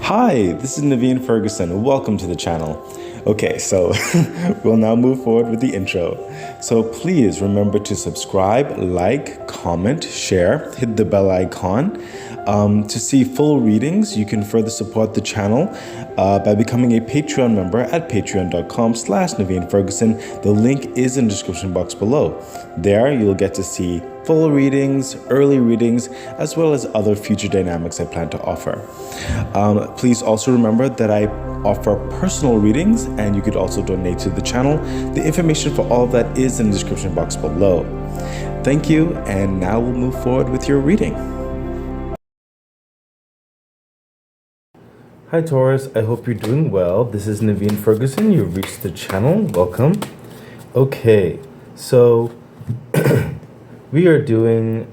Hi, this is Naveen Ferguson. Welcome to the channel. Okay, so we'll now move forward with the intro. So please remember to subscribe, like, comment, share, hit the bell icon. To see full readings, you can further support the channel by becoming a Patreon member at patreon.com/Naveen Ferguson. The link is in the description box below. There, you'll get to see full readings, early readings, as well as other future dynamics I plan to offer. Please also remember that I offer personal readings, and you could also donate to the channel. The information for all of that is in the description box below. Thank you, and now we'll move forward with your reading. Hi Taurus, I hope you're doing well. This is Naveen Ferguson. You've reached the channel. Welcome. Okay, so we are doing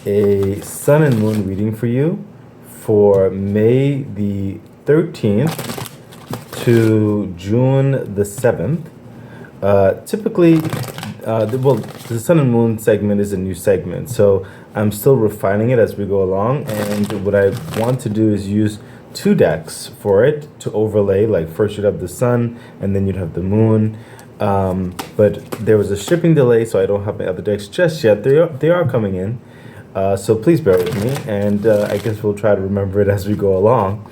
a sun and moon reading for you for May the 13th to June the 7th. Typically, the sun and moon segment is a new segment, so I'm still refining it as we go along. And what I want to do is use two decks for it to overlay. Like first you'd have the sun and then you'd have the moon. But there was a shipping delay, so I don't have my other decks just yet. They are coming in. So please bear with me, and I guess we'll try to remember it as we go along.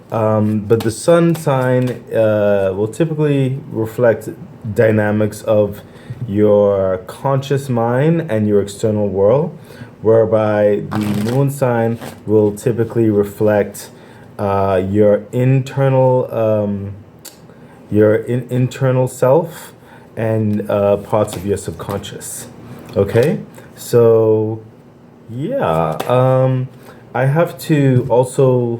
But the sun sign will typically reflect dynamics of your conscious mind and your external world, whereby the moon sign will typically reflect your internal internal self and parts of your subconscious. Okay, so yeah, I have to also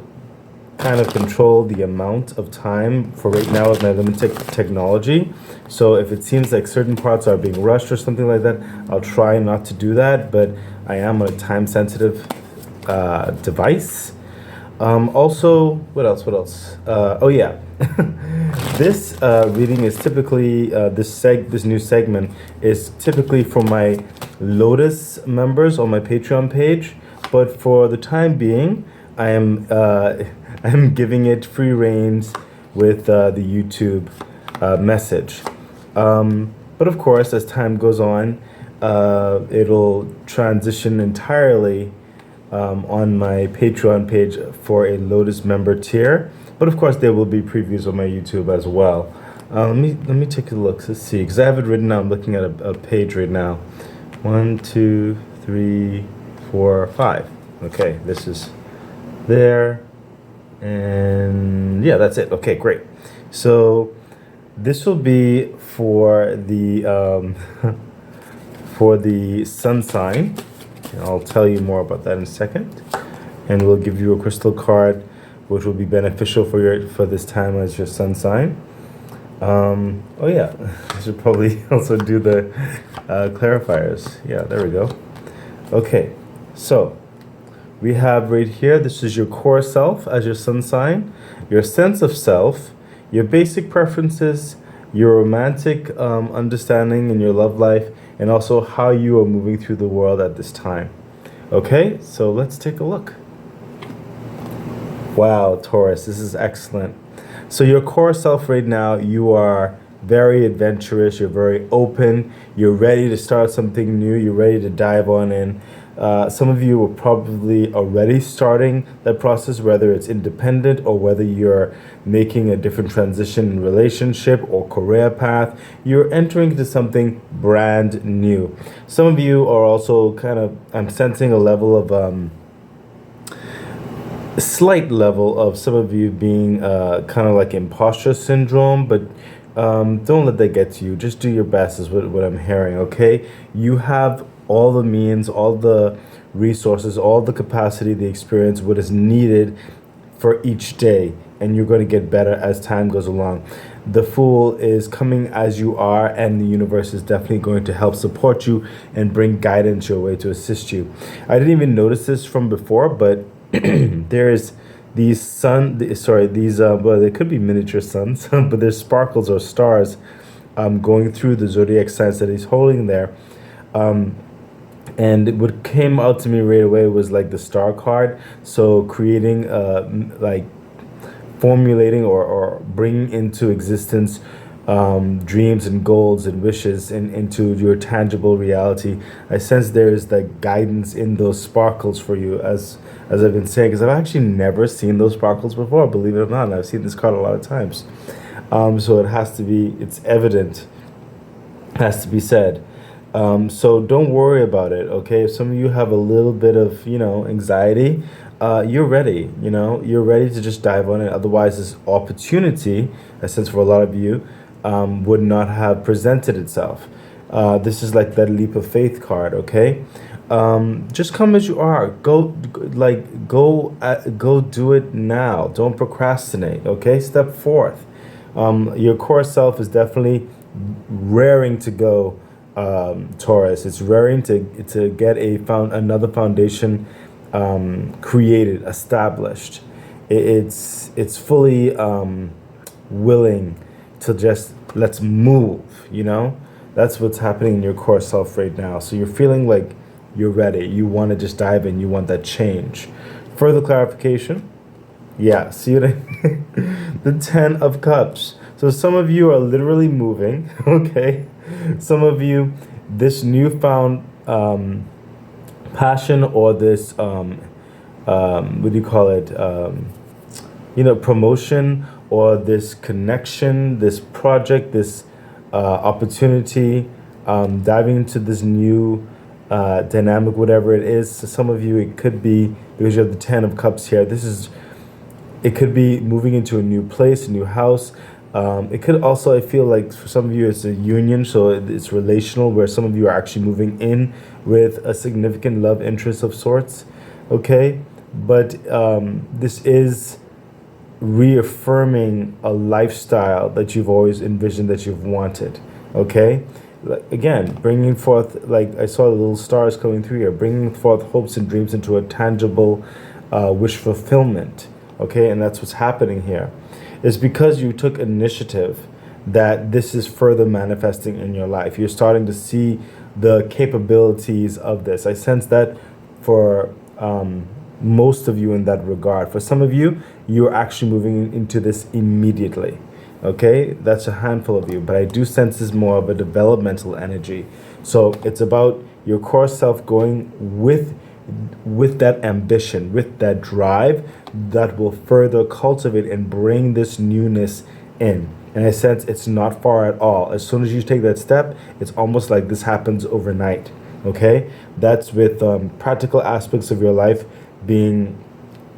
kind of control the amount of time for right now with my limited technology. So if it seems like certain parts are being rushed or something like that, I'll try not to do that, but I am on a time sensitive device. Also, what else? Oh yeah, this reading is typically this new segment is typically for my Lotus members on my Patreon page, but for the time being, I am giving it free reins with the YouTube message. But of course, as time goes on, it'll transition entirely on my Patreon page for a Lotus member tier. But of course, there will be previews on my YouTube as well. Let me take a look. Let's see, because I have it written down. I'm looking at a page right now. 1, 2, 3, 4, 5. Okay, this is there, and yeah, that's it. Okay, great. So this will be for the for the sun sign. I'll tell you more about that in a second, and we'll give you a crystal card which will be beneficial for this time as your sun sign. Oh yeah, I should probably also do the clarifiers. Yeah, there we go. Okay, so we have right here, this is your core self as your sun sign, your sense of self, your basic preferences, your romantic understanding in your love life, and also how you are moving through the world at this time. Okay, so let's take a look. Wow, Taurus, this is excellent. So your core self right now, you are very adventurous, you're very open, you're ready to start something new, you're ready to dive on in. Some of you are probably already starting that process, whether it's independent or whether you're making a different transition in relationship or career path. You're entering into something brand new. Some of you are also I'm sensing a level of slight level of some of you being kind of like imposter syndrome, but don't let that get to you. Just do your best is what I'm hearing. Okay, you have all the means, all the resources, all the capacity, the experience, what is needed for each day, and you're going to get better as time goes along. The Fool is coming as you are, and the universe is definitely going to help support you and bring guidance your way to assist you. I didn't even notice this from before, but there's these well, they could be miniature suns, but there's sparkles or stars going through the zodiac signs that he's holding there. And what came out to me right away was like the star card. So creating like formulating or bringing into existence dreams and goals and wishes into your tangible reality. I sense there is like guidance in those sparkles for you, as I've been saying, because I've actually never seen those sparkles before, believe it or not. And I've seen this card a lot of times. So it has to be, it's evident, has to be said. So don't worry about it, okay? If some of you have a little bit of, anxiety, you're ready, you're ready to just dive on it. Otherwise, this opportunity, I sense for a lot of you, would not have presented itself. This is like that leap of faith card, okay? Just come as you are. Go do it now. Don't procrastinate, okay? Step forth. Your core self is definitely raring to go, Taurus. It's raring to get another foundation created, established. It's fully willing to just let's move. That's what's happening in your core self right now. So you're feeling like you're ready. You want to just dive in. You want that change. Further clarification. Yeah, see what the 10 of Cups. So some of you are literally moving, okay? Some of you, this newfound passion or this, what do you call it? Promotion or this connection, this project, this opportunity, diving into this new dynamic, whatever it is. So some of you, it could be, because you have the 10 of Cups here, it could be moving into a new place, a new house. It could also, I feel like for some of you, it's a union, so it's relational, where some of you are actually moving in with a significant love interest of sorts, okay? But this is reaffirming a lifestyle that you've always envisioned, that you've wanted, okay? Again, bringing forth, like I saw the little stars coming through here, bringing forth hopes and dreams into a tangible wish fulfillment, okay? And that's what's happening here. It's because you took initiative that this is further manifesting in your life. You're starting to see the capabilities of this. I sense that for most of you in that regard. For some of you, you're actually moving into this immediately. Okay, that's a handful of you, but I do sense this more of a developmental energy. So it's about your core self going with that ambition, with that drive that will further cultivate and bring this newness in. And I sense it's not far at all. As soon as you take that step, it's almost like this happens overnight. Okay, that's with practical aspects of your life being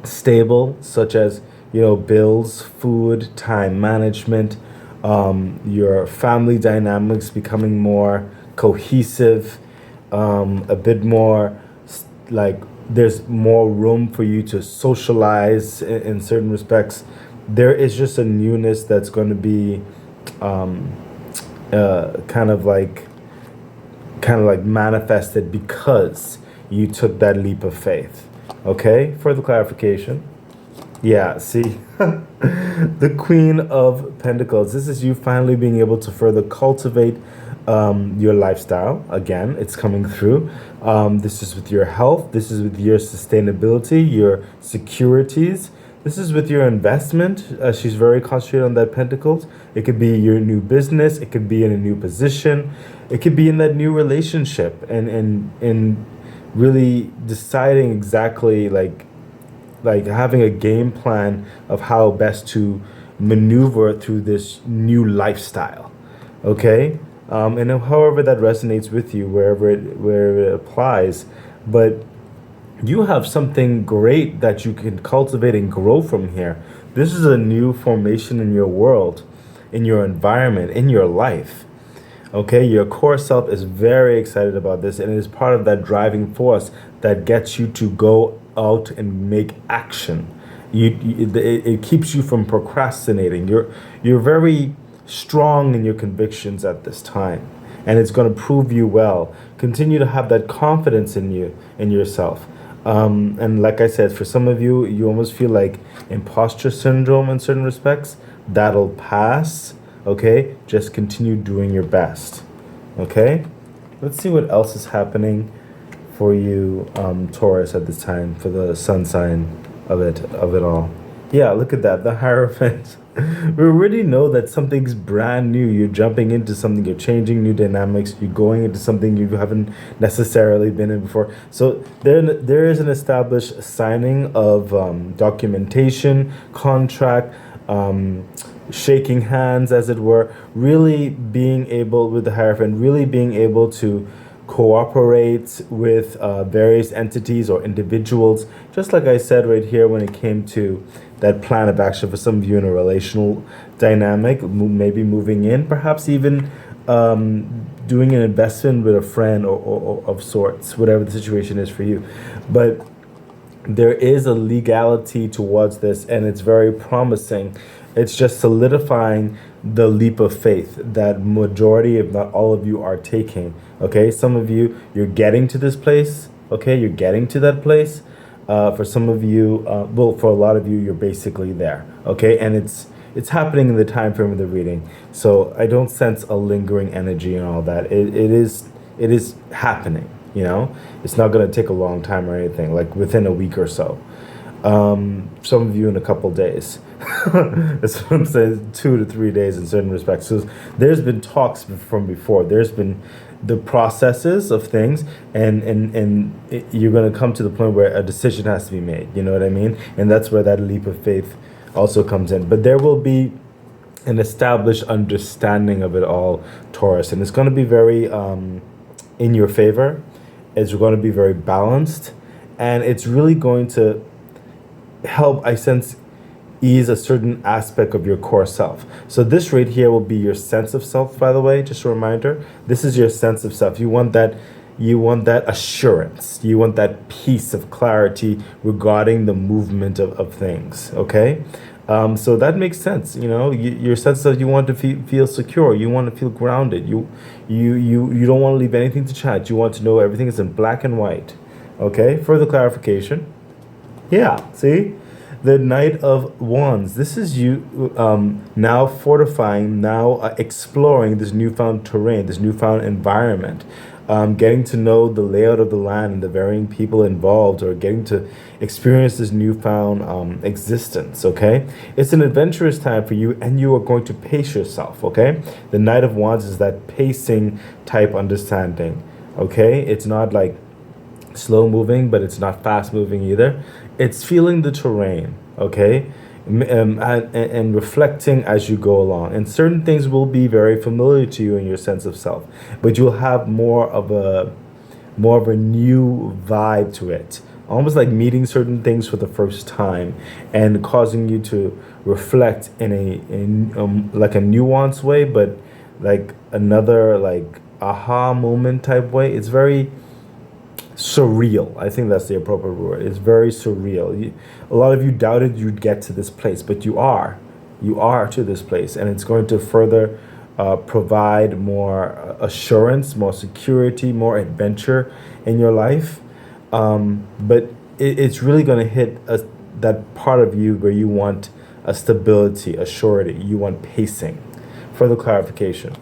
stable, such as bills, food, time management, your family dynamics becoming more cohesive, a bit more like there's more room for you to socialize in certain respects. There is just a newness that's going to be kind of like manifested because you took that leap of faith. Okay, further clarification. Yeah, see, the Queen of Pentacles. This is you finally being able to further cultivate your lifestyle. Again, it's coming through. This is with your health. This is with your sustainability, your securities. This is with your investment. She's very concentrated on that Pentacles. It could be your new business. It could be in a new position. It could be in that new relationship and really deciding exactly like having a game plan of how best to maneuver through this new lifestyle, okay? And however that resonates with you, wherever it applies, but you have something great that you can cultivate and grow from here. This is a new formation in your world, in your environment, in your life. Okay, your core self is very excited about this, and it is part of that driving force that gets you to go out and make action. It keeps you from procrastinating. You're very strong in your convictions at this time, and it's going to prove you well. Continue to have that confidence in yourself. And like I said, for some of you, you almost feel like imposter syndrome in certain respects. That'll pass. Okay, just continue doing your best. Okay, let's see what else is happening for you, Taurus, at this time, for the sun sign of it all. Yeah, look at that. The Hierophant. We already know that something's brand new. You're jumping into something, you're changing new dynamics, you're going into something you haven't necessarily been in before. So there is an established signing of documentation, contract, shaking hands, as it were, really being able, with the Hierophant, really being able to cooperate with various entities or individuals. Just like I said right here when it came to that plan of action for some of you in a relational dynamic, maybe moving in, perhaps even doing an investment with a friend or of sorts, whatever the situation is for you. But there is a legality towards this, and it's very promising. It's just solidifying the leap of faith that majority, if not all of you, are taking. Okay, some of you, you're getting to this place. Okay, you're getting to that place. For some of you, well, for a lot of you, you're basically there. Okay, and it's happening in the time frame of the reading. So I don't sense a lingering energy and all that. It is happening. You know, it's not going to take a long time or anything. Like within a week or so. Some of you in a couple days. That's what I'm saying. 2 to 3 days in certain respects. So there's been talks from before. There's been the processes of things, and you're going to come to the point where a decision has to be made. You know what I mean? And that's where that leap of faith also comes in. But there will be an established understanding of it all, Taurus, and it's going to be very in your favor. It's going to be very balanced, and it's really going to help, I sense, ease a certain aspect of your core self. So this right here will be your sense of self, by the way, just a reminder. This is your sense of self. You want that assurance. You want that peace of clarity regarding the movement of things, okay? So that makes sense. You know, your sense of, you want to feel secure. You want to feel grounded. You don't want to leave anything to chance. You want to know everything is in black and white, okay? Further clarification. Yeah, see? The Knight of Wands. This is you now fortifying, now exploring this newfound terrain, this newfound environment, getting to know the layout of the land and the varying people involved, or getting to experience this newfound existence, okay? It's an adventurous time for you, and you are going to pace yourself, okay? The Knight of Wands is that pacing type understanding, okay? It's not like slow moving, but it's not fast moving either. It's feeling the terrain, okay? And reflecting as you go along. And certain things will be very familiar to you in your sense of self, but you'll have more of a new vibe to it. Almost like meeting certain things for the first time and causing you to reflect in like a nuanced way, but like another like aha moment type way. It's very surreal. I think that's the appropriate word. It's very surreal. A lot of you doubted you'd get to this place, but you are to this place, and it's going to further provide more assurance, more security, more adventure in your life. But it's really going to hit that part of you where you want a stability, a surety. You want pacing. Further clarification.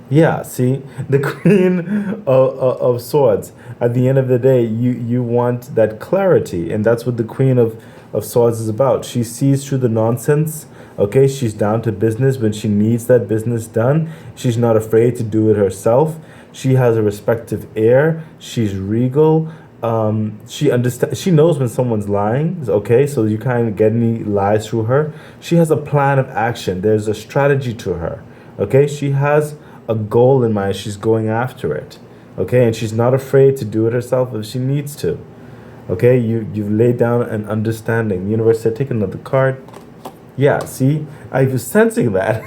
Yeah, see, the Queen of Swords. At the end of the day, you want that clarity, and that's what the Queen of Swords is about. She sees through the nonsense, okay? She's down to business when she needs that business done. She's not afraid to do it herself. She has a respective air. She's regal. She understands. She knows when someone's lying, okay? So you can't get any lies through her. She has a plan of action. There's a strategy to her, okay? She has a goal in mind. She's going after it, okay? And she's not afraid to do it herself if she needs to, okay? You've laid down an understanding. The universe said, take another card. Yeah, see, I was sensing that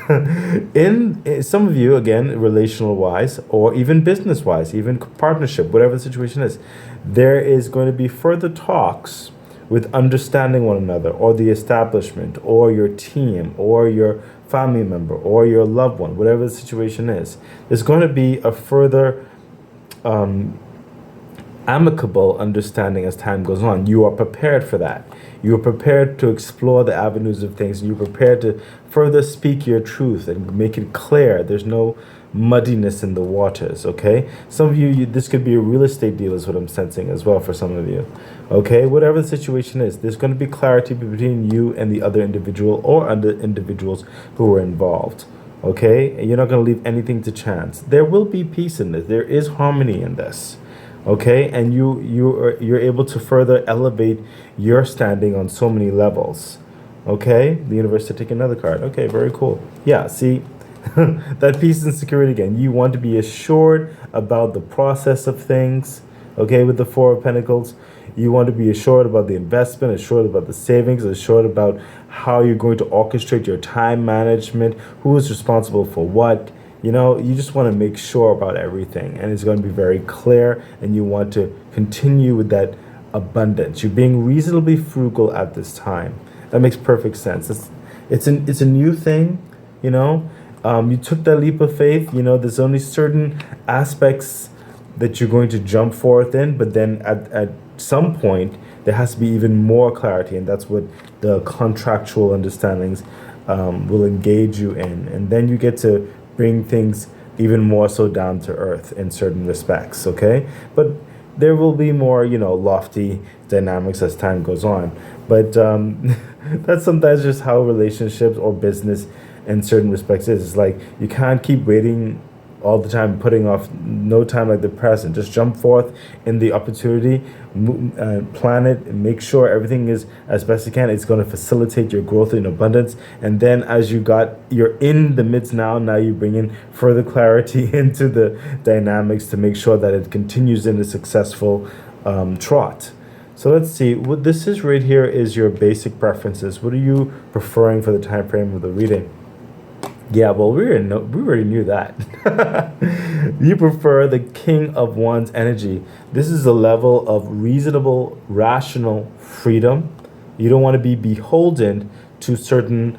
in some of you, again, relational wise, or even business wise, even partnership, whatever the situation is, there is going to be further talks with understanding one another, or the establishment, or your team, or your family member, or your loved one, whatever the situation is. There's going to be a further amicable understanding as time goes on. You are prepared for that. You are prepared to explore the avenues of things. You're prepared to further speak your truth and make it clear. There's no muddiness in the waters, okay? Some of you, this could be a real estate deal is what I'm sensing as well for some of you, okay? Whatever the situation is, there's going to be clarity between you and the other individual or other individuals who are involved, okay? And you're not going to leave anything to chance. There will be peace in this. There is harmony in this, okay? And you're able to further elevate your standing on so many levels, okay? The universe to take another card. Okay, very cool. Yeah, see, that peace and security again. You want to be assured about the process of things, okay? With the Four of Pentacles, you want to be assured about the investment, assured about the savings, assured about how you're going to orchestrate your time management, who is responsible for what. You know, you just want to make sure about everything, and it's going to be very clear, and you want to continue with that abundance. You're being reasonably frugal at this time. That makes perfect sense. It's a new thing, you know. You took that leap of faith. You know, there's only certain aspects that you're going to jump forth in, but then at some point there has to be even more clarity, and that's what the contractual understandings will engage you in, and then you get to bring things even more so down to earth in certain respects, okay? But there will be more, you know, lofty dynamics as time goes on. But that's sometimes just how relationships or business in certain respects is. It's like you can't keep waiting all the time, putting off no time like the present. Just jump forth in the opportunity, plan it, and make sure everything is as best you can. It's going to facilitate your growth in abundance. And then as you're in the midst now you bring in further clarity into the dynamics to make sure that it continues in a successful trot. So let's see, what this is right here is your basic preferences. What are you preferring for the time frame of the reading? Yeah, well, we already knew that. You prefer the King of Wands energy. This is a level of reasonable, rational freedom. You don't want to be beholden to certain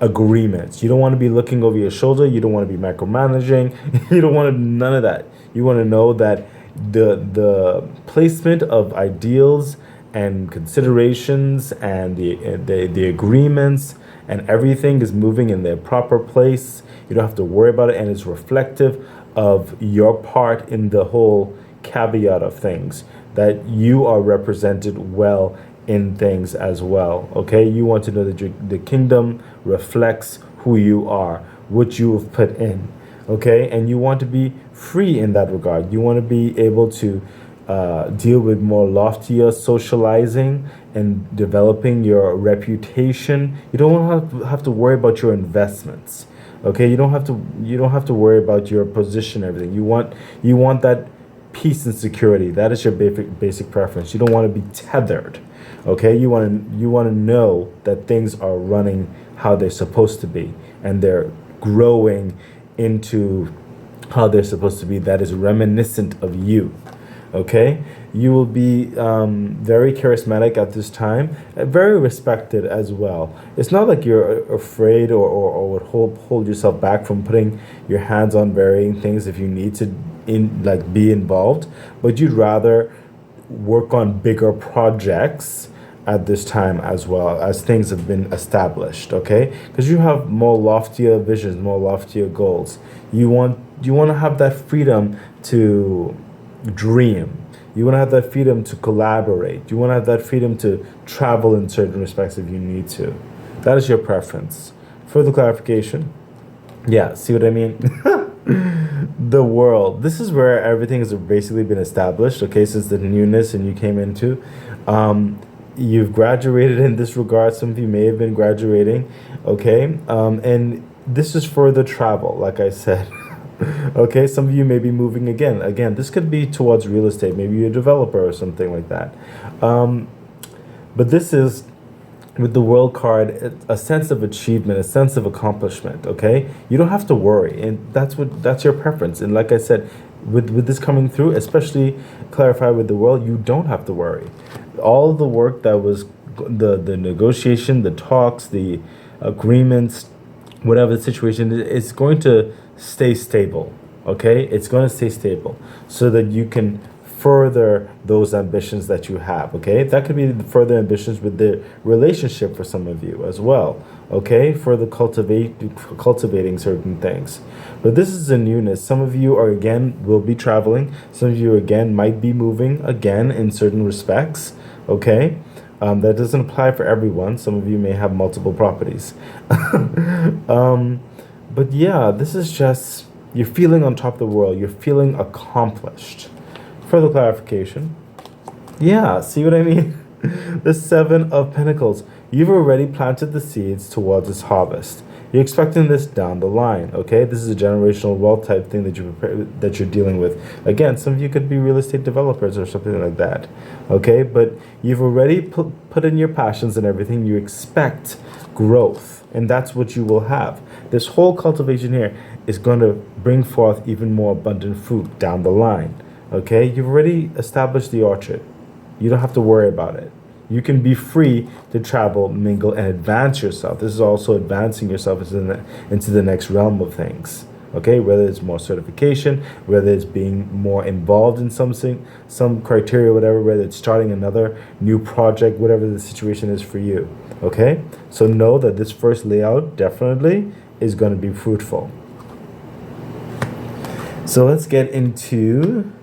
agreements. You don't want to be looking over your shoulder. You don't want to be micromanaging. You don't want to, none of that. You want to know that the placement of ideals and considerations and the agreements and everything is moving in their proper place. You don't have to worry about it, and it's reflective of your part in the whole caveat of things, that you are represented well in things as well, okay? You want to know that the kingdom reflects who you are, what you have put in, okay? And you want to be free in that regard. You want to be able to deal with more loftier socializing and developing your reputation. You don't have to worry about your investments, okay? You don't have to worry about your position, everything. You want that peace and security. That is your basic preference. You don't want to be tethered, okay? You want to know that things are running how they're supposed to be, and they're growing into how they're supposed to be. That is reminiscent of you. Okay, you will be very charismatic at this time, very respected as well. It's not like you're afraid or would hold yourself back from putting your hands on varying things if you need to be involved, but you'd rather work on bigger projects at this time as well, as things have been established, okay? Because you have more loftier visions, more loftier goals. You want to have that freedom to dream. You want to have that freedom to collaborate. You want to have that freedom to travel in certain respects if you need to. That is your preference. Further clarification? Yeah, see what I mean? The world. This is where everything has basically been established, okay, since the newness and you came into. You've graduated in this regard. Some of you may have been graduating, okay? And this is further travel, like I said. Okay, some of you may be moving again. This could be towards real estate. Maybe you're a developer or something like that. But this is, with the World card, a sense of achievement, a sense of accomplishment, okay? You don't have to worry, and that's your preference. And like I said, with this coming through, especially clarified with the World, you don't have to worry. All the work that was the negotiation, the talks, the agreements, whatever the situation is going to stay stable, okay? It's going to stay stable so that you can further those ambitions that you have, okay? That could be the further ambitions with the relationship for some of you as well, okay, for the cultivating certain things. But this is a newness. Some of you are again will be traveling. Some of you again might be moving again in certain respects, okay? That doesn't apply for everyone. Some of you may have multiple properties. um, but yeah, this is just, you're feeling on top of the world. You're feeling accomplished. Further clarification. Yeah, see what I mean? The Seven of Pentacles. You've already planted the seeds towards this harvest. You're expecting this down the line, okay? This is a generational wealth type thing that that you're dealing with. Again, some of you could be real estate developers or something like that, okay? But you've already put in your passions and everything. You expect growth, and that's what you will have. This whole cultivation here is going to bring forth even more abundant fruit down the line, okay? You've already established the orchard. You don't have to worry about it. You can be free to travel, mingle, and advance yourself. This is also advancing yourself into the next realm of things. Okay, whether it's more certification, whether it's being more involved in some criteria, whatever, whether it's starting another new project, whatever the situation is for you. Okay, so know that this first layout definitely is going to be fruitful. So let's get into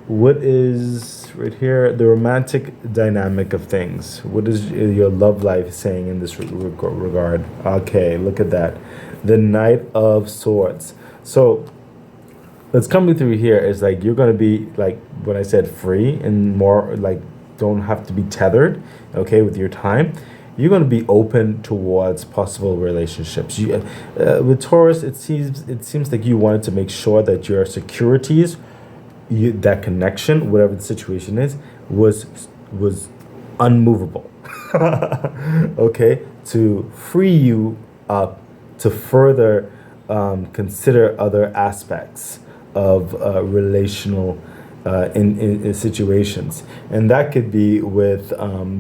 what is right here the romantic dynamic of things. What is your love life saying in this regard? Okay, look at that. The Knight of Swords. So what's coming through here is like you're going to be, like what I said, free and more like don't have to be tethered, okay, with your time. You're going to be open towards possible relationships. With Taurus, it seems like you wanted to make sure that your securities, that connection, whatever the situation is, was unmovable. Okay, to free you up to further consider other aspects of relational in situations, and that could be with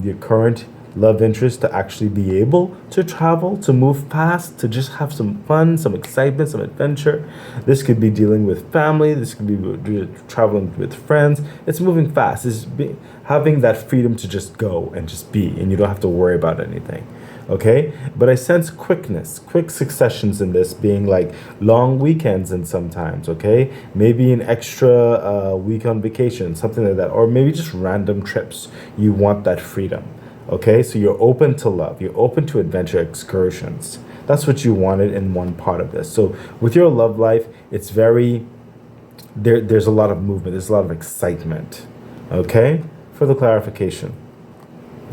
your current love interest to actually be able to travel, to move fast, to just have some fun, some excitement, some adventure. This could be dealing with family. This could be traveling with friends. It's moving fast. It's having that freedom to just go and just be, and you don't have to worry about anything. Okay, but I sense quickness, quick successions in this, being like long weekends and sometimes, okay, maybe an extra week on vacation, something like that, or maybe just random trips. You want that freedom. Okay, so you're open to love. You're open to adventure excursions. That's what you wanted in one part of this. So with your love life, it's very, there's a lot of movement. There's a lot of excitement. Okay, for the clarification.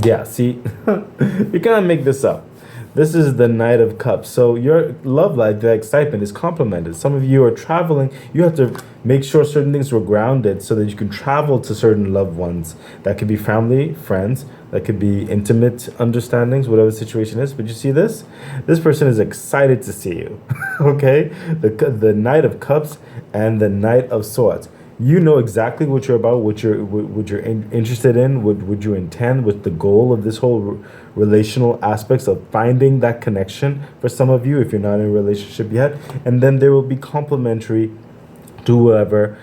Yeah, see, you cannot make this up. This is the Knight of Cups. So your love life, the excitement is complemented. Some of you are traveling. You have to make sure certain things were grounded so that you can travel to certain loved ones. That could be family, friends. That could be intimate understandings, whatever the situation is. But you see this? This person is excited to see you. Okay? The Knight of Cups and the Knight of Swords. You know exactly what you're about, what you're interested in, what you intend, what the goal of this whole relational aspects of finding that connection for some of you if you're not in a relationship yet. And then there will be complementary to whoever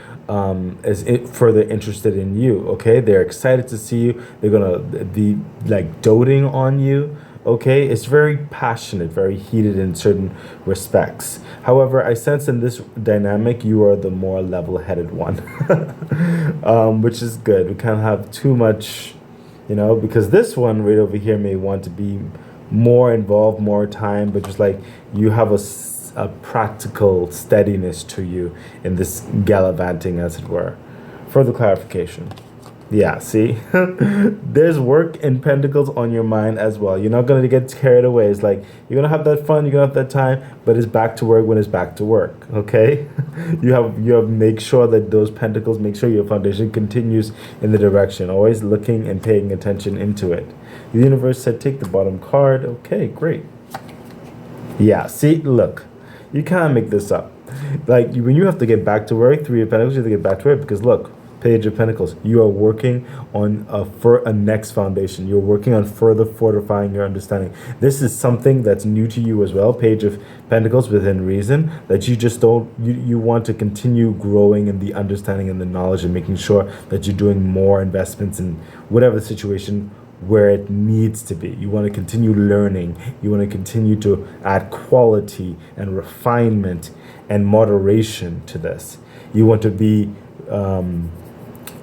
is further interested in you. Okay, they're excited to see you. They're gonna be like doting on you. Okay, it's very passionate, very heated in certain respects. However, I sense in this dynamic, you are the more level-headed one, which is good. We can't have too much, because this one right over here may want to be more involved, more time, but just like you have a practical steadiness to you in this gallivanting, as it were. Further clarification. Yeah, see, there's work in Pentacles on your mind as well. You're not going to get carried away. It's like you're going to have that fun, you're going to have that time, but it's back to work when it's back to work. Okay, you have make sure that those Pentacles, make sure your foundation continues in the direction, always looking and paying attention into it. The universe said take the bottom card. Okay, great. Yeah, see, look, you can't make this up. Like when you have to get back to work, Three of Pentacles, you have to get back to work because look. Page of Pentacles, you are working on a next foundation. You're working on further fortifying your understanding. This is something that's new to you as well. Page of Pentacles within reason, that you just don't, you want to continue growing in the understanding and the knowledge and making sure that you're doing more investments in whatever the situation where it needs to be. You want to continue learning. You want to continue to add quality and refinement and moderation to this. You want to be,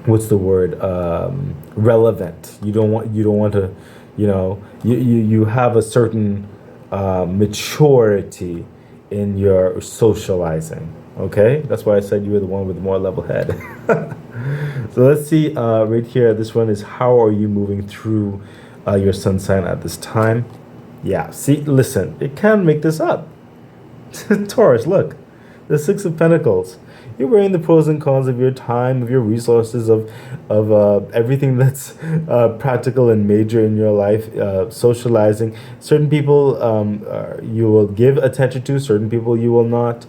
what's the word? Relevant. You don't want to, you have a certain maturity in your socializing. Okay, that's why I said you were the one with more level head. So let's see, right here, this one is how are you moving through your sun sign at this time? Yeah, see, listen, it can't make this up. Taurus, look, the Six of Pentacles. You're weighing the pros and cons of your time, of your resources, of everything that's practical and major in your life, socializing. Certain people you will give attention to, certain people you will not.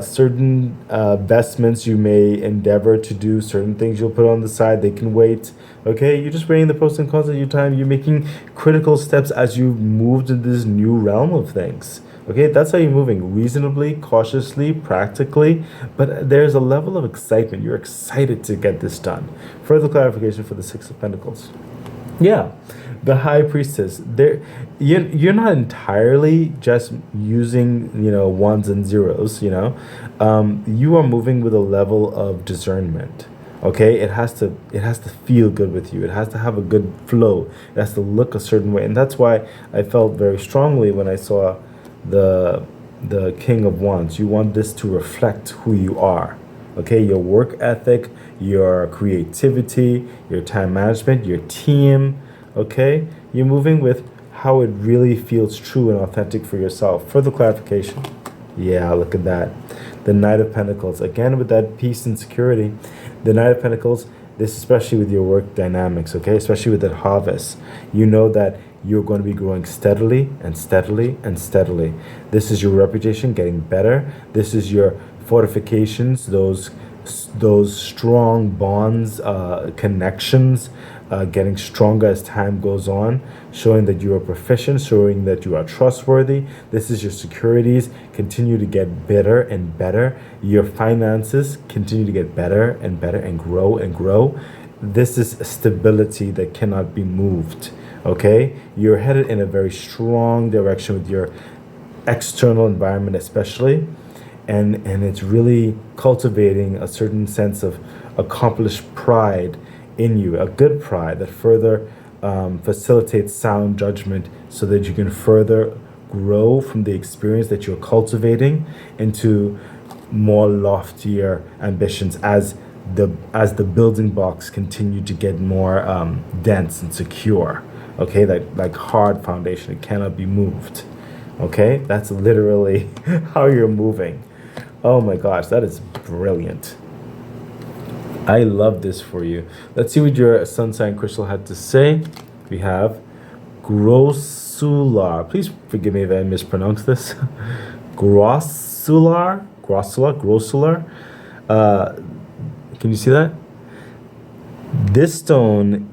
Certain investments you may endeavor to do, certain things you'll put on the side, they can wait. Okay, you're just weighing the pros and cons of your time. You're making critical steps as you moved into this new realm of things. Okay, that's how you're moving, reasonably, cautiously, practically, but there's a level of excitement. You're excited to get this done. Further clarification for the Six of Pentacles. Yeah, the High Priestess. You're not entirely just using ones and zeros. You are moving with a level of discernment. Okay, it has to feel good with you. It has to have a good flow. It has to look a certain way, and that's why I felt very strongly when I saw the King of Wands. You want this to reflect who you are. Okay, your work ethic, your creativity, your time management, your team. Okay, you're moving with how it really feels true and authentic for yourself. Further clarification. Yeah, look at that. The Knight of Pentacles, again with that peace and security. The Knight of Pentacles, this especially with your work dynamics, okay, especially with that harvest. You know that you're going to be growing steadily and steadily and steadily. This is your reputation getting better. This is your fortifications, those strong bonds, connections, getting stronger as time goes on, showing that you are proficient, showing that you are trustworthy. This is your securities continue to get better and better. Your finances continue to get better and better and grow and grow. This is a stability that cannot be moved. Okay, you're headed in a very strong direction with your external environment, especially, and it's really cultivating a certain sense of accomplished pride in you, a good pride that further facilitates sound judgment, so that you can further grow from the experience that you're cultivating into more loftier ambitions as the building blocks continue to get more dense and secure. Okay, like hard foundation, it cannot be moved. Okay, that's literally how you're moving. Oh my gosh, that is brilliant. I love this for you. Let's see what your sun sign crystal had to say. We have Grossular. Please forgive me if I mispronounce this. Grossular. Can you see that? This stone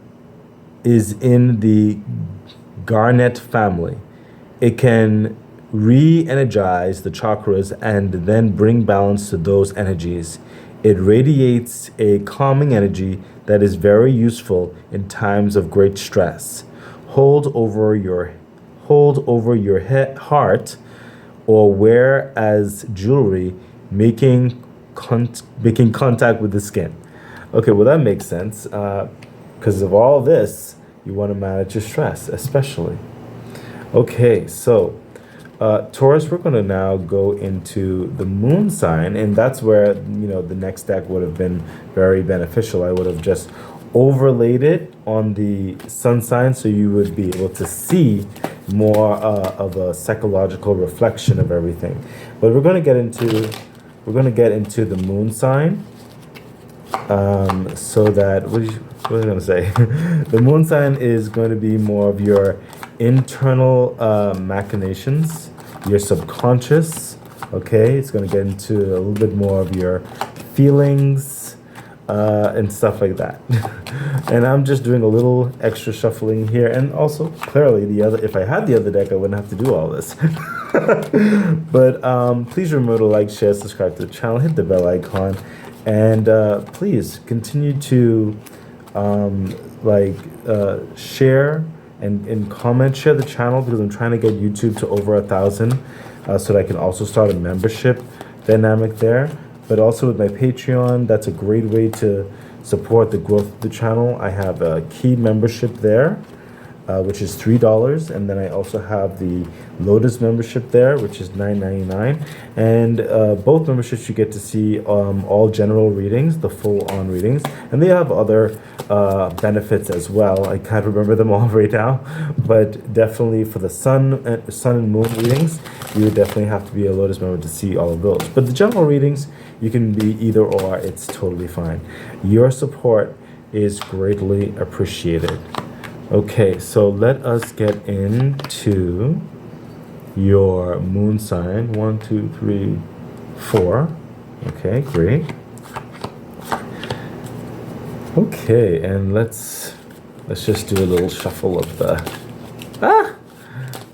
is in the garnet family. It can re-energize the chakras and then bring balance to those energies. It radiates a calming energy that is very useful in times of great stress. Hold over your heart, or wear as jewelry, making contact with the skin. Okay, well that makes sense. Because of all this, you want to manage your stress, especially. Okay, so Taurus, we're going to now go into the moon sign, and that's where the next deck would have been very beneficial. I would have just overlaid it on the sun sign, so you would be able to see more of a psychological reflection of everything. But we're going to get into the moon sign, so that what was I going to say? The moon sign is going to be more of your internal machinations, your subconscious. Okay, it's going to get into a little bit more of your feelings and stuff like that. And I'm just doing a little extra shuffling here, and also clearly if I had the other deck, I wouldn't have to do all this. But please remember to like, share, subscribe to the channel, hit the bell icon, and please continue to like share and comment, share the channel, because I'm trying to get YouTube to over 1,000, so that I can also start a membership dynamic there. But also with my Patreon, that's a great way to support the growth of the channel. I have a key membership there, which is $3, and then I also have the Lotus membership there, which is $9.99. And both memberships you get to see all general readings, the full-on readings, and they have other benefits as well. I can't remember them all right now, but definitely for the sun and moon readings, you would definitely have to be a Lotus member to see all of those. But the general readings, you can be either or. It's totally fine. Your support is greatly appreciated. Okay, so let us get into your moon sign. 1, 2, 3, 4. Okay, great. Okay, and let's just do a little shuffle of the... Ah!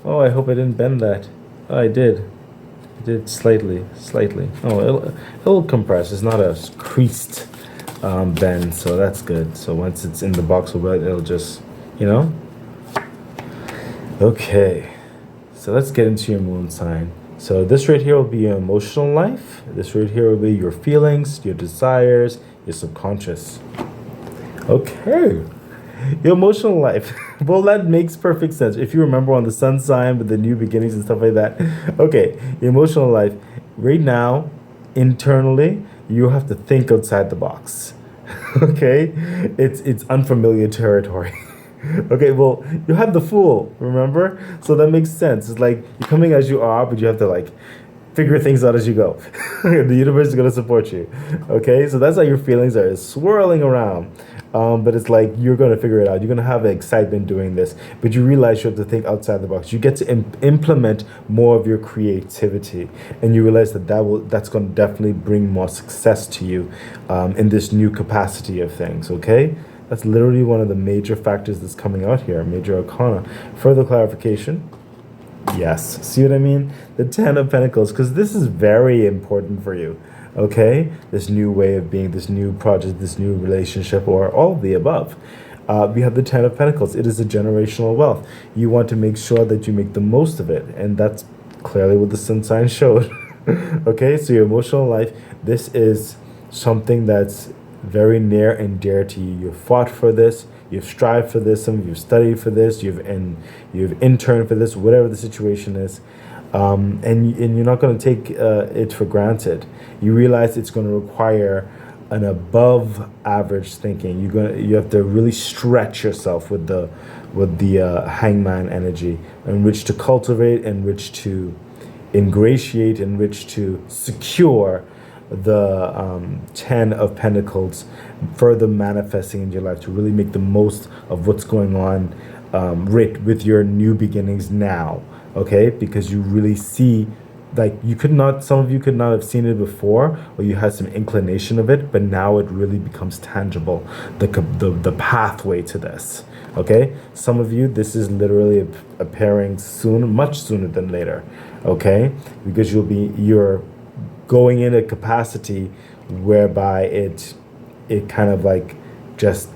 Oh, I hope I didn't bend that. Oh, I did. I did slightly. Oh, it'll compress. It's not a creased bend, so that's good. So once it's in the box, it'll just... You know? Okay, so let's get into your moon sign. So this right here will be your emotional life. This right here will be your feelings, your desires, your subconscious. Okay, your emotional life. Well, that makes perfect sense. If you remember on the sun sign with the new beginnings and stuff like that. Okay, your emotional life. Right now, internally, you have to think outside the box. Okay? It's unfamiliar territory. Okay, well, you have the Fool, remember? So that makes sense. It's like you're coming as you are, but you have to like figure things out as you go. The universe is going to support you. Okay, so that's how your feelings are, swirling around. But it's like you're going to figure it out. You're going to have excitement doing this, but you realize you have to think outside the box. You get to implement more of your creativity, and you realize that's going to definitely bring more success to you in this new capacity of things. Okay. That's literally one of the major factors that's coming out here, major arcana. Further clarification? Yes. See what I mean? The 10 of Pentacles, because this is very important for you, okay? This new way of being, this new project, this new relationship, or all of the above. We have the 10 of Pentacles. It is a generational wealth. You want to make sure that you make the most of it, and that's clearly what the sun sign showed. Okay, so your emotional life, this is something that's very near and dear to you. You've fought for this, you've strived for this, some of you've studied for this, you've interned for this, whatever the situation is, and you're not going to take it for granted. You realize it's going to require an above average thinking. You have to really stretch yourself with the hangman energy, in which to cultivate, in which to ingratiate, in which to secure the 10 of Pentacles, further manifesting in your life to really make the most of what's going on right with your new beginnings now. Okay, because you really see, like, some of you could not have seen it before, or you had some inclination of it, but now it really becomes tangible, the pathway to this. Okay, some of you, this is literally appearing soon, much sooner than later. Okay, because you're going in a capacity whereby it kind of like just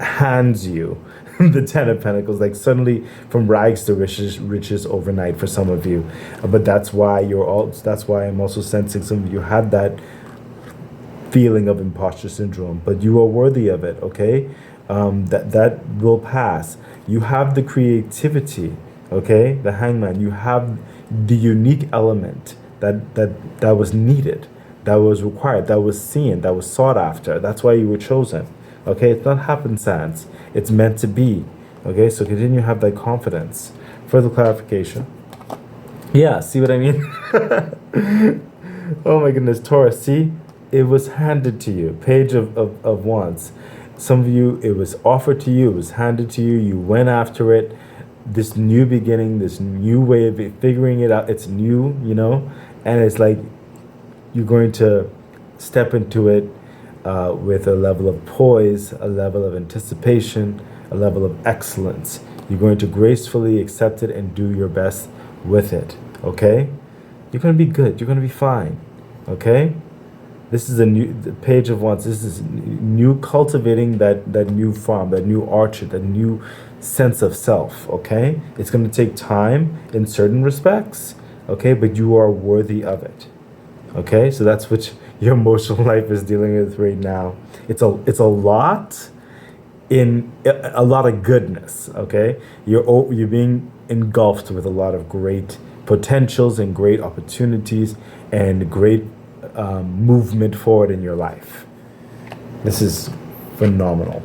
hands you the 10 of Pentacles, like suddenly from rags to riches overnight for some of you. But that's why I'm also sensing some of you have that feeling of imposter syndrome, but you are worthy of it. Okay, that will pass. You have the creativity. Okay, the hangman, you have the unique element that was needed, that was required, that was seen, that was sought after. That's why you were chosen. Okay, it's not happenstance. It's meant to be. Okay, so continue to have that confidence. Further clarification. Yeah, see what I mean? Oh my goodness, Taurus, see? It was handed to you. Page of Wands. Some of you, it was offered to you, it was handed to you, you went after it. This new beginning, this new way of figuring it out, it's new, you know? And it's like you're going to step into it with a level of poise, a level of anticipation, a level of excellence. You're going to gracefully accept it and do your best with it, okay? You're going to be good. You're going to be fine, okay? This is the Page of Wands. This is new, cultivating that new farm, that new orchard, that new sense of self. Okay, it's going to take time in certain respects. Okay, but you are worthy of it. Okay, so that's what your emotional life is dealing with right now. It's a lot, in a lot of goodness. Okay, you're being engulfed with a lot of great potentials and great opportunities and great movement forward in your life. This is phenomenal.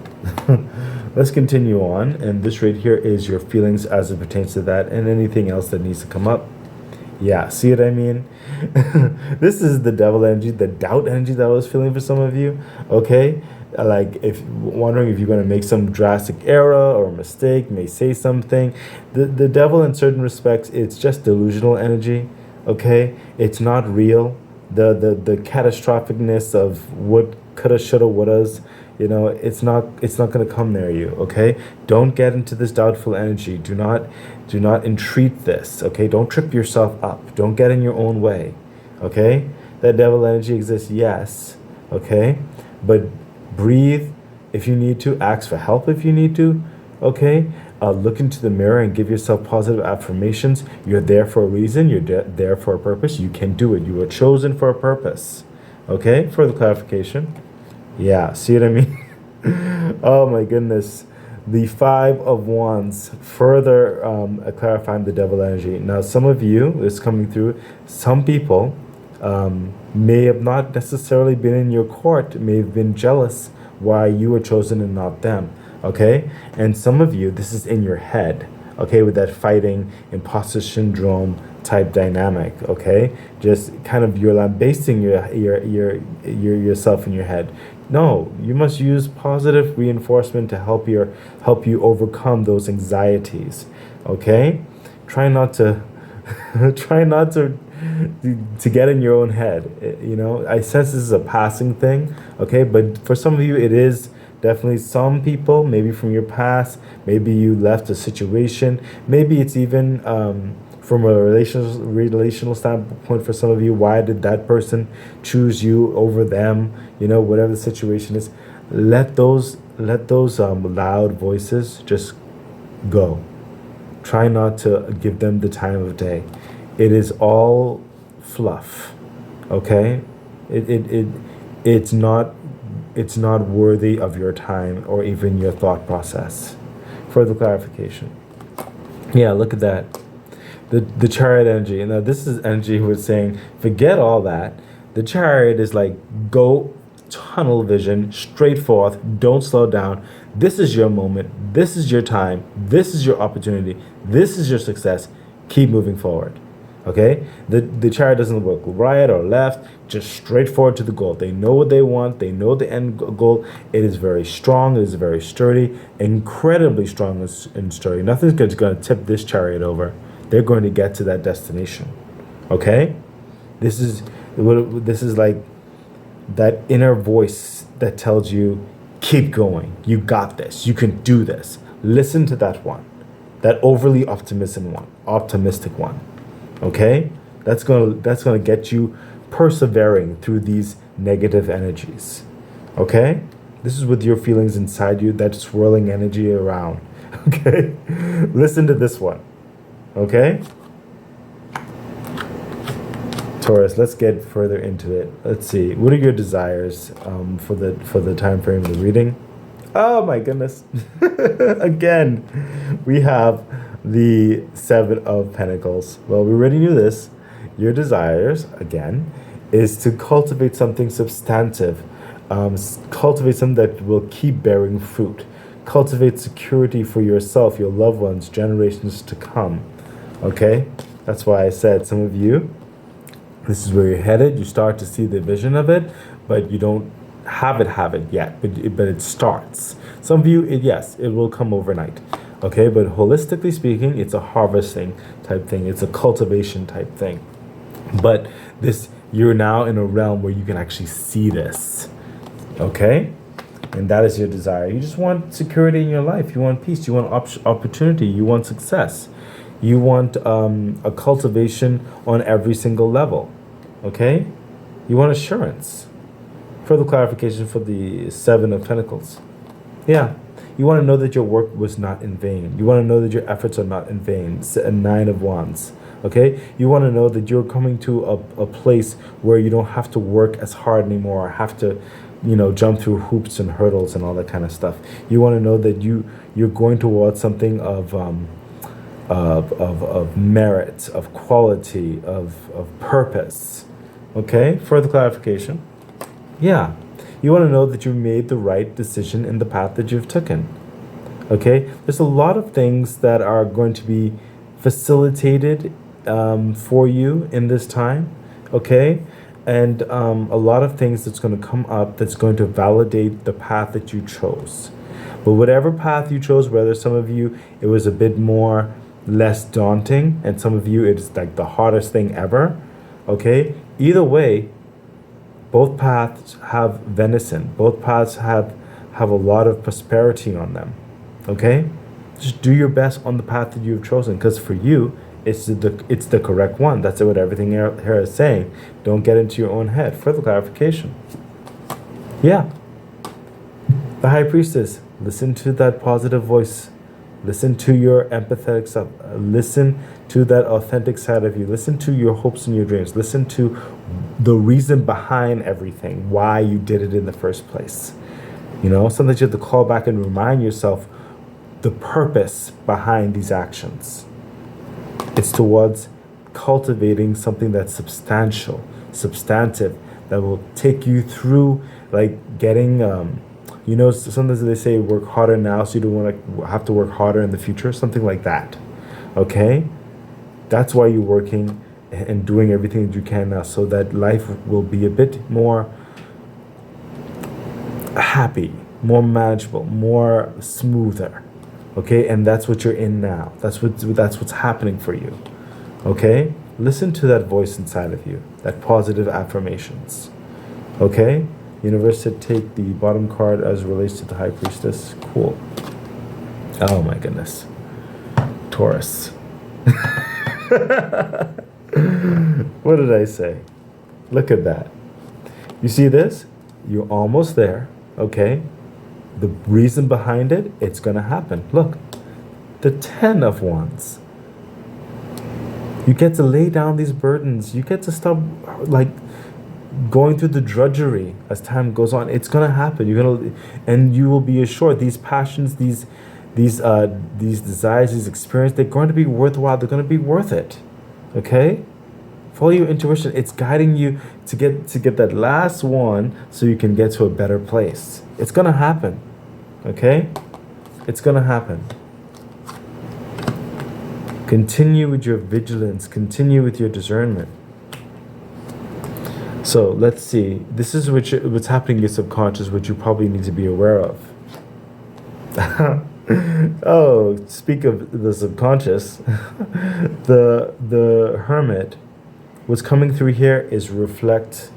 Let's continue on, and this right here is your feelings as it pertains to that, and anything else that needs to come up. Yeah, see what I mean? This is the devil energy, the doubt energy that I was feeling for some of you. Okay, like if wondering if you're going to make some drastic error or mistake, may say something. The devil, in certain respects, it's just delusional energy. Okay, it's not real. The catastrophicness of what coulda, shoulda, wouldas, it's not going to come near you. Okay, don't get into this doubtful energy. Do not entreat this. Okay, don't trip yourself up. Don't get in your own way. Okay, that devil energy exists, yes. Okay, but breathe if you need to. Ask for help if you need to. Okay, look into the mirror and give yourself positive affirmations. You're there for a reason. You're there for a purpose. You can do it. You were chosen for a purpose. Okay, further clarification. Yeah, see what I mean? Oh my goodness. The Five of Wands, further clarifying the devil energy. Now, some of you is coming through. Some people may have not necessarily been in your court, may have been jealous why you were chosen and not them. Okay, and some of you, this is in your head. Okay, with that fighting imposter syndrome type dynamic. Okay, just kind of you're lambasting yourself in your head. No, you must use positive reinforcement to help you overcome those anxieties. Okay, try not to try not to get in your own head. I sense this is a passing thing. Okay, but for some of you, it is definitely. Some people, maybe from your past, maybe you left a situation, maybe it's even from a relational standpoint. For some of you, why did that person choose you over them? Whatever the situation is, let those loud voices just go. Try not to give them the time of day. It is all fluff. Okay, it's not worthy of your time or even your thought process. Further clarification. Yeah, look at that. The Chariot energy. Now, this is energy who is saying, forget all that. The Chariot is like, go tunnel vision, straight forth, don't slow down. This is your moment. This is your time. This is your opportunity. This is your success. Keep moving forward. Okay? The Chariot doesn't work right or left, just straight forward to the goal. They know what they want. They know the end goal. It is very strong. It is very sturdy, incredibly strong and sturdy. Nothing's going to tip this Chariot over. They're going to get to that destination. Okay? This is like that inner voice that tells you, keep going. You got this. You can do this. Listen to that one. That overly optimistic one. Okay? That's gonna get you persevering through these negative energies. Okay? This is with your feelings inside you, that swirling energy around. Okay? Listen to this one. Okay? Taurus, let's get further into it. Let's see. What are your desires for the time frame of the reading? Oh my goodness. Again, we have the Seven of Pentacles. Well, we already knew this. Your desires, again, is to cultivate something substantive. Cultivate something that will keep bearing fruit. Cultivate security for yourself, your loved ones, generations to come. Okay? That's why I said some of you, this is where you're headed. You start to see the vision of it, but you don't have it yet. But it starts. Some of you, it will come overnight. Okay? But holistically speaking, it's a harvesting type thing. It's a cultivation type thing. But you're now in a realm where you can actually see this. Okay? And that is your desire. You just want security in your life. You want peace. You want opportunity. You want success. You want a cultivation on every single level. Okay? You want assurance. Further clarification for the Seven of Pentacles. Yeah. You want to know that your work was not in vain. You want to know that your efforts are not in vain. A Nine of Wands. Okay? You want to know that you're coming to a place where you don't have to work as hard anymore, or have to, jump through hoops and hurdles and all that kind of stuff. You want to know that you're going towards something of merit, of quality, of purpose. Okay? Further clarification. Yeah. You want to know that you made the right decision in the path that you've taken. Okay? There's a lot of things that are going to be facilitated for you in this time. Okay? And a lot of things that's going to come up that's going to validate the path that you chose. But whatever path you chose, whether some of you, it was a bit more less daunting, and some of you, it's like the hardest thing ever. Okay? Either way, both paths have venison. Both paths have a lot of prosperity on them. Okay? Just do your best on the path that you've chosen, because for you, it's the correct one. That's what everything here is saying. Don't get into your own head. Further clarification. Yeah. The High Priestess. Listen to that positive voice. Listen to your empathetic self. Listen to that authentic side of you. Listen to your hopes and your dreams. Listen to the reason behind everything, why you did it in the first place. Sometimes you have to call back and remind yourself the purpose behind these actions. It's towards cultivating something that's substantive, that will take you through, like getting, sometimes they say work harder now so you don't want to have to work harder in the future, something like that. Okay? That's why you're working and doing everything that you can now, so that life will be a bit more happy, more manageable, more smoother. Okay? And that's what you're in now. That's what's happening for you. Okay? Listen to that voice inside of you, that positive affirmations. Okay? Universe said take the bottom card as it relates to the High Priestess. Cool. Oh my goodness. Taurus. What did I say? Look at that. You see this? You're almost there. Okay? The reason behind it, it's going to happen. Look. The 10 of Wands. You get to lay down these burdens. You get to stop, going through the drudgery as time goes on. It's going to happen. And you will be assured these passions, these desires, these experiences, they're going to be worthwhile. They're going to be worth it. Okay? Follow your intuition. It's guiding you to get that last one so you can get to a better place. It's going to happen. Okay? It's going to happen. Continue with your vigilance. Continue with your discernment. So let's see. This is what's happening in your subconscious, which you probably need to be aware of. Oh, speak of the subconscious. the Hermit, what's coming through here is reflect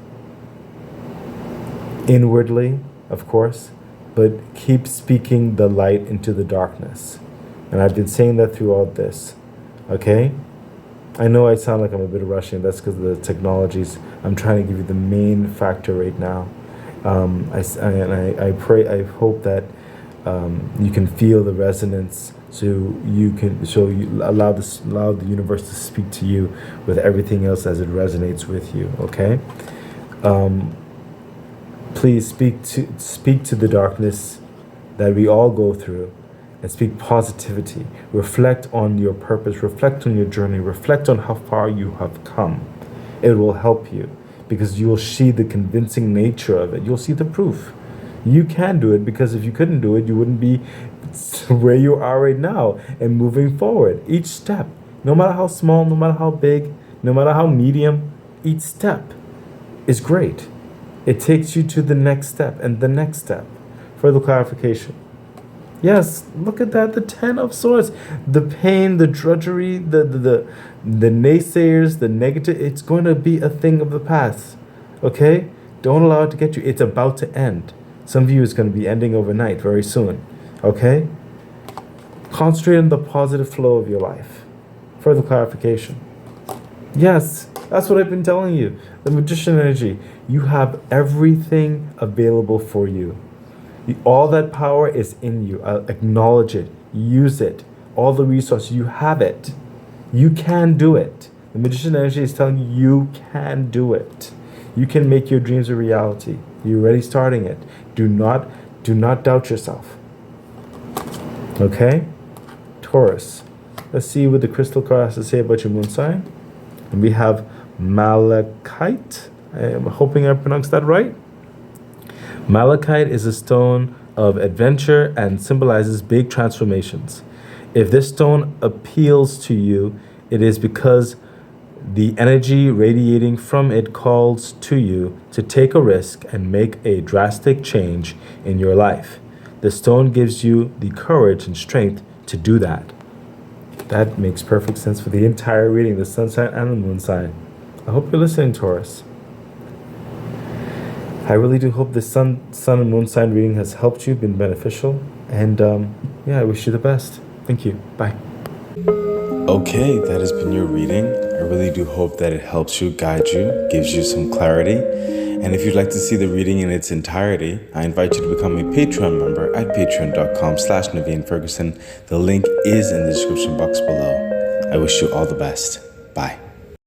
inwardly, of course, but keep speaking the light into the darkness. And I've been saying that throughout this. Okay? I know I sound like I'm a bit rushing. That's because of the technologies. I'm trying to give you the main factor right now. I pray, I hope that you can feel the resonance, so you allow the universe to speak to you with everything else as it resonates with you. Okay? Please speak to the darkness that we all go through, and speak positivity. Reflect on your purpose. Reflect on your journey. Reflect on how far you have come. It will help you, because you will see the convincing nature of it. You'll see the proof. You can do it, because if you couldn't do it, you wouldn't be where you are right now and moving forward. Each step, no matter how small, no matter how big, no matter how medium, each step is great. It takes you to the next step and the next step. Further clarification. Yes, look at that, the 10 of Swords. The pain, the drudgery, the naysayers, the negative, it's going to be a thing of the past. Okay? Don't allow it to get you. It's about to end. Some of you is going to be ending overnight, very soon. Okay? Concentrate on the positive flow of your life. Further clarification. Yes, That's what I've been telling you. The magician energy. You have everything available for you. All that power is in you. Acknowledge it. Use it. All the resources, you have it. You can do it. The magician energy is telling you you can do it. You can make your dreams a reality. You're already starting it. Do not doubt yourself. Okay? Taurus. Let's see what the crystal card has to say about your moon sign. And we have malachite. I'm hoping I pronounced that right. Malachite is a stone of adventure and symbolizes big transformations. If this stone appeals to you, it is because the energy radiating from it calls to you to take a risk and make a drastic change in your life. The stone gives you the courage and strength to do that. That makes perfect sense for the entire reading, the sun sign and the moon sign. I hope you're listening, Taurus. I really do hope this sun and moon sign reading has helped you, been beneficial, and yeah, I wish you the best. Thank you. Bye. Okay, that has been your reading. I really do hope that it helps you, guides you, gives you some clarity. And if you'd like to see the reading in its entirety, I invite you to become a Patreon member at patreon.com/Naveen Ferguson. The link is in the description box below. I wish you all the best. Bye.